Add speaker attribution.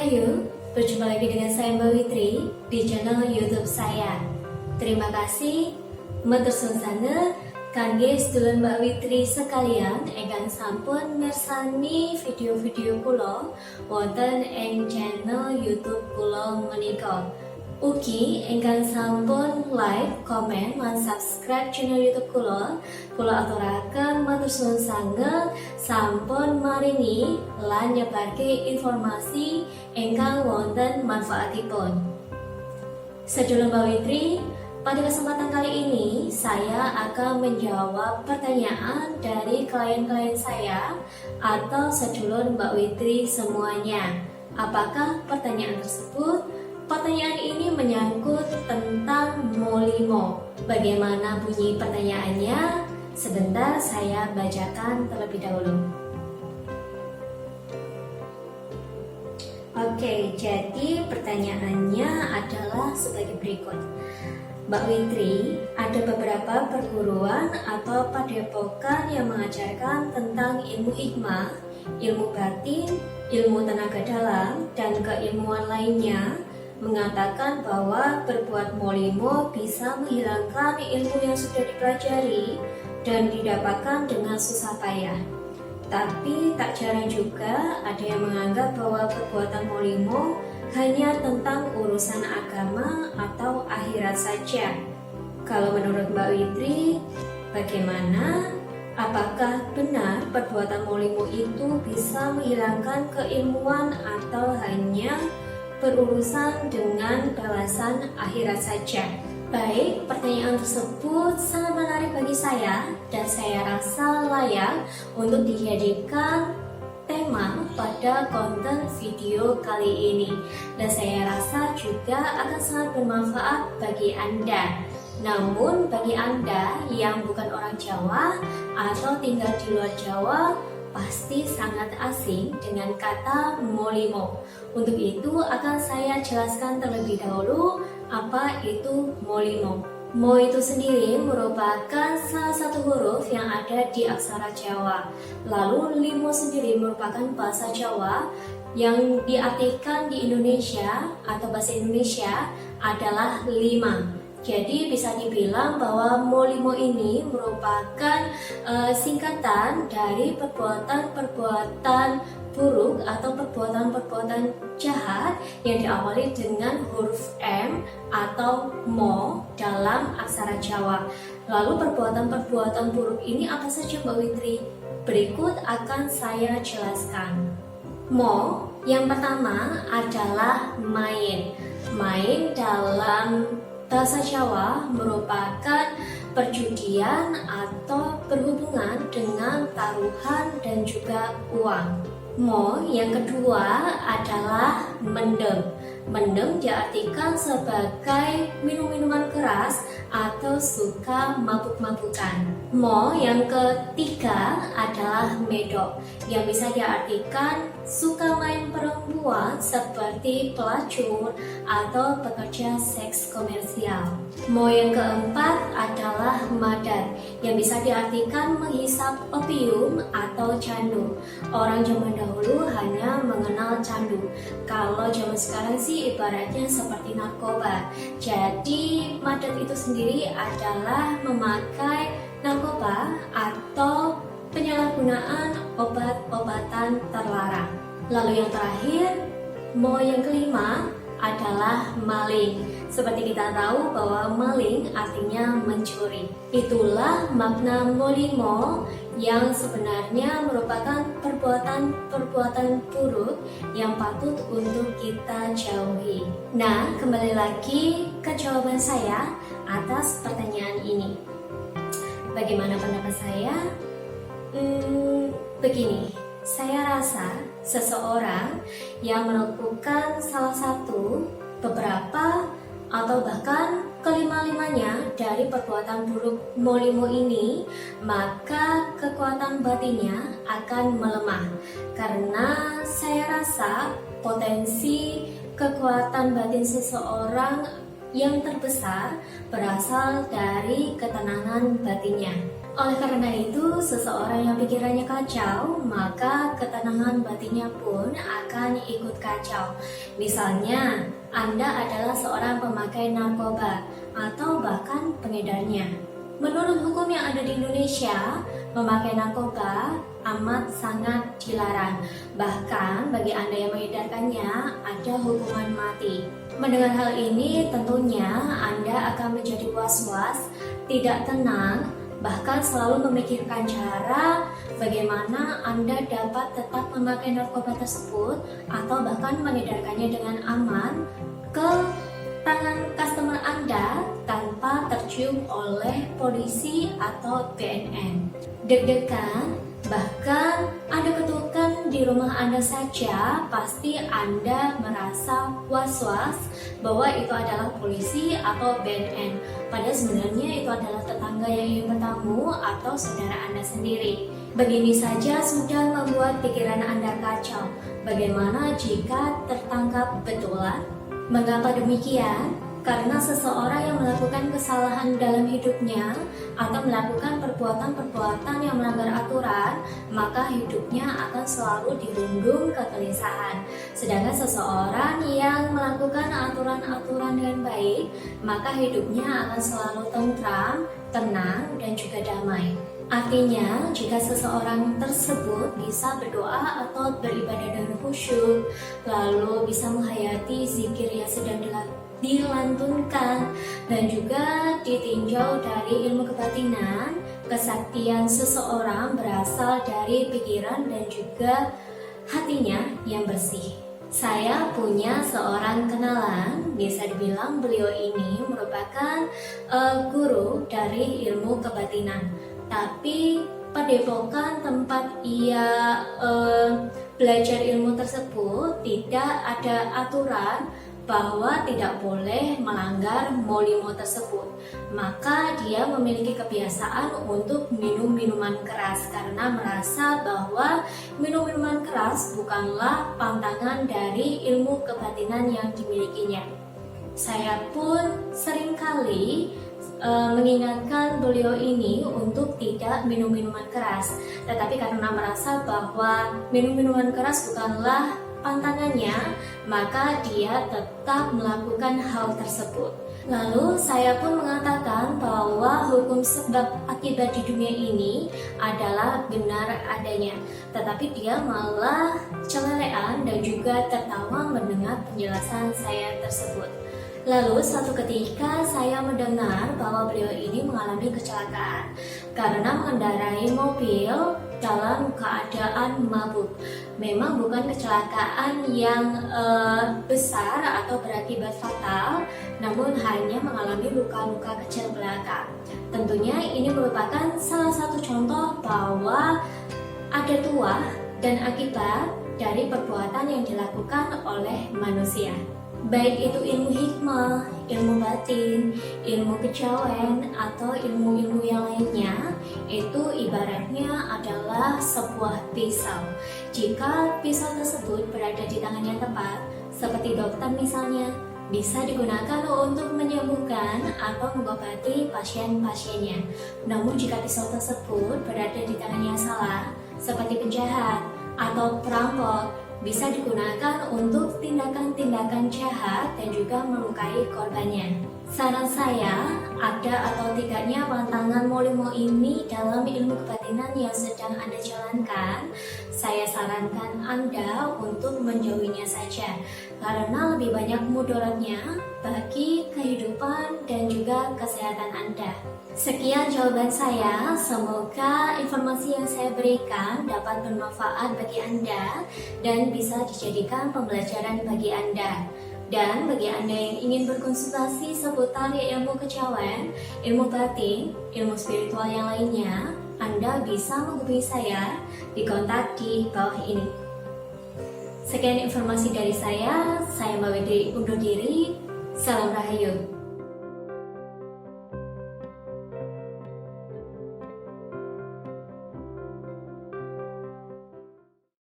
Speaker 1: Hayu, berjumpa lagi dengan saya Mbak Witri di channel YouTube saya. Terima kasih matursunsana kangge sedulur Mbak Witri sekalian ingkang sampun mirsani video-video kula wonten ing channel YouTube kula menika. Ugi ingkang sampun like, komen, lan subscribe channel YouTube kula aturaken matur suwun sanget sampun maringi lan nyebarke informasi ingkang wonten manfaatipun. Sedulur Mbak Witri, pada kesempatan kali ini saya akan menjawab pertanyaan dari klien-klien saya atau sedulur Mbak Witri semuanya. Apakah pertanyaan tersebut? Pertanyaan ini menyangkut tentang molimo. Bagaimana bunyi pertanyaannya? Sebentar saya bacakan terlebih dahulu. Oke, jadi pertanyaannya adalah sebagai berikut. Mbak Witri, ada beberapa perguruan atau padepokan yang mengajarkan tentang ilmu hikmah, ilmu batin, ilmu tenaga dalam, dan keilmuan lainnya, mengatakan bahwa berbuat molimo bisa menghilangkan ilmu yang sudah dipelajari dan didapatkan dengan susah payah. Tapi tak jarang juga ada yang menganggap bahwa perbuatan molimo hanya tentang urusan agama atau akhirat saja. Kalau menurut Mbak Witri, bagaimana? Apakah benar perbuatan molimo itu bisa menghilangkan keilmuan atau hanya berurusan dengan balasan akhirat saja? Baik, pertanyaan tersebut sangat menarik bagi saya dan saya rasa layak untuk dijadikan tema pada konten video kali ini, dan saya rasa juga akan sangat bermanfaat bagi Anda. Namun bagi Anda yang bukan orang Jawa atau tinggal di luar Jawa, pasti sangat asing dengan kata molimo. Untuk itu akan saya jelaskan terlebih dahulu apa itu molimo. Mo itu sendiri merupakan salah satu huruf yang ada di aksara Jawa. Lalu limo sendiri merupakan bahasa Jawa yang diartikan di Indonesia atau bahasa Indonesia adalah lima. Jadi bisa dibilang bahwa molimo ini merupakan singkatan dari perbuatan-perbuatan buruk atau perbuatan-perbuatan jahat yang diawali dengan huruf M atau mo dalam aksara Jawa. Lalu perbuatan-perbuatan buruk ini apa saja Mbak Witri? Berikut akan saya jelaskan. Mo yang pertama adalah main. Main dalam bahasa Jawa merupakan perjudian atau berhubungan dengan taruhan dan juga uang. Mo yang kedua adalah mendem. Mendem diartikan sebagai minum-minuman keras atau suka mabuk-mabukan. Mo yang ketiga adalah medok, yang bisa diartikan suka main perempuan seperti pelacur atau pekerja seks komersial. Mo yang keempat adalah madat, yang bisa diartikan menghisap opium atau candu. Orang zaman dahulu hanya mengenal candu. Kalau zaman sekarang sih ibaratnya seperti narkoba. Jadi madat itu sendiri adalah memakai narkoba atau penyalahgunaan obat-obatan terlarang. Lalu yang terakhir, mo yang kelima adalah maling. Seperti kita tahu bahwa maling artinya mencuri. Itulah makna molimo yang sebenarnya merupakan perbuatan-perbuatan buruk yang patut untuk kita jauhi. Nah, kembali lagi ke jawaban saya atas pertanyaan ini. Bagaimana pendapat saya? Begini, saya rasa seseorang yang melakukan salah satu, beberapa, atau bahkan kelima-limanya dari perbuatan buruk molimo ini, maka kekuatan batinnya akan melemah. Karena saya rasa potensi kekuatan batin seseorang yang terbesar berasal dari ketenangan batinnya. Oleh karena itu, seseorang yang pikirannya kacau, maka ketenangan batinnya pun akan ikut kacau. Misalnya, Anda adalah seorang pemakai narkoba atau bahkan pengedarnya. Menurut hukum yang ada di Indonesia, memakai narkoba amat sangat dilarang. Bahkan bagi Anda yang mengedarkannya, ada hukuman mati. Mendengar hal ini, tentunya Anda akan menjadi was-was, tidak tenang, bahkan selalu memikirkan cara bagaimana Anda dapat tetap memakai narkoba tersebut atau bahkan mengedarkannya dengan aman ke tangan customer Anda tanpa tercium oleh polisi atau BNN. Deg-degan, bahkan ada ketukan di rumah Anda saja, pasti Anda merasa was-was bahwa itu adalah polisi atau BNN. Padahal sebenarnya itu adalah tetangga yang ingin bertamu atau saudara Anda sendiri. Begini saja sudah membuat pikiran Anda kacau. Bagaimana jika tertangkap betulan? Mengapa demikian? Karena seseorang yang melakukan kesalahan dalam hidupnya atau melakukan perbuatan-perbuatan yang melanggar aturan, maka hidupnya akan selalu dirundung kegelisahan. Sedangkan seseorang yang melakukan aturan-aturan dengan baik, maka hidupnya akan selalu tentram, tenang, dan juga damai. Artinya, jika seseorang tersebut bisa berdoa atau beribadah dengan khusyuk, lalu bisa menghayati zikir yang sedang dilantunkan, dan juga ditinjau dari ilmu kebatinan, kesaktian seseorang berasal dari pikiran dan juga hatinya yang bersih. Saya punya seorang kenalan, bisa dibilang beliau ini merupakan guru dari ilmu kebatinan. Tapi padepokan tempat ia belajar ilmu tersebut tidak ada aturan bahwa tidak boleh melanggar molimo tersebut. Maka dia memiliki kebiasaan untuk minum minuman keras karena merasa bahwa minum minuman keras bukanlah pantangan dari ilmu kebatinan yang dimilikinya. Saya pun seringkali mengingatkan beliau ini untuk tidak minum minuman keras, tetapi karena merasa bahwa minum minuman keras bukanlah pantangannya, maka dia tetap melakukan hal tersebut. Lalu saya pun mengatakan bahwa hukum sebab akibat di dunia ini adalah benar adanya, tetapi dia malah celelean dan juga tertawa mendengar penjelasan saya tersebut. Lalu suatu ketika saya mendengar bahwa beliau ini mengalami kecelakaan karena mengendarai mobil dalam keadaan mabuk. Memang bukan kecelakaan yang besar atau berakibat fatal, namun hanya mengalami luka-luka kecil belakang. Tentunya ini merupakan salah satu contoh bahwa ada tuah dan akibat dari perbuatan yang dilakukan oleh manusia. Baik itu ilmu hikmah, ilmu batin, ilmu kejawen, atau ilmu-ilmu yang lainnya, itu ibaratnya adalah sebuah pisau. Jika pisau tersebut berada di tangan yang tepat, seperti dokter misalnya, bisa digunakan untuk menyembuhkan atau mengobati pasien-pasiennya. Namun jika pisau tersebut berada di tangan yang salah, seperti penjahat atau perampok, bisa digunakan untuk tindakan-tindakan jahat dan juga melukai korbannya. Saran saya, ada atau tidaknya pantangan molimo ini dalam ilmu kebatinan yang sedang Anda jalankan, saya sarankan Anda untuk menjauhinya saja, karena lebih banyak mudaratnya bagi kehidupan dan juga kesehatan Anda. Sekian jawaban saya, semoga informasi yang saya berikan dapat bermanfaat bagi Anda dan bisa dijadikan pembelajaran bagi Anda. Dan bagi Anda yang ingin berkonsultasi seputar ilmu kejawen, ilmu batin, ilmu spiritual yang lainnya, Anda bisa menghubungi saya di kontak di bawah ini. Sekian informasi dari saya Mbak Widri undur diri. Salam Rahayu.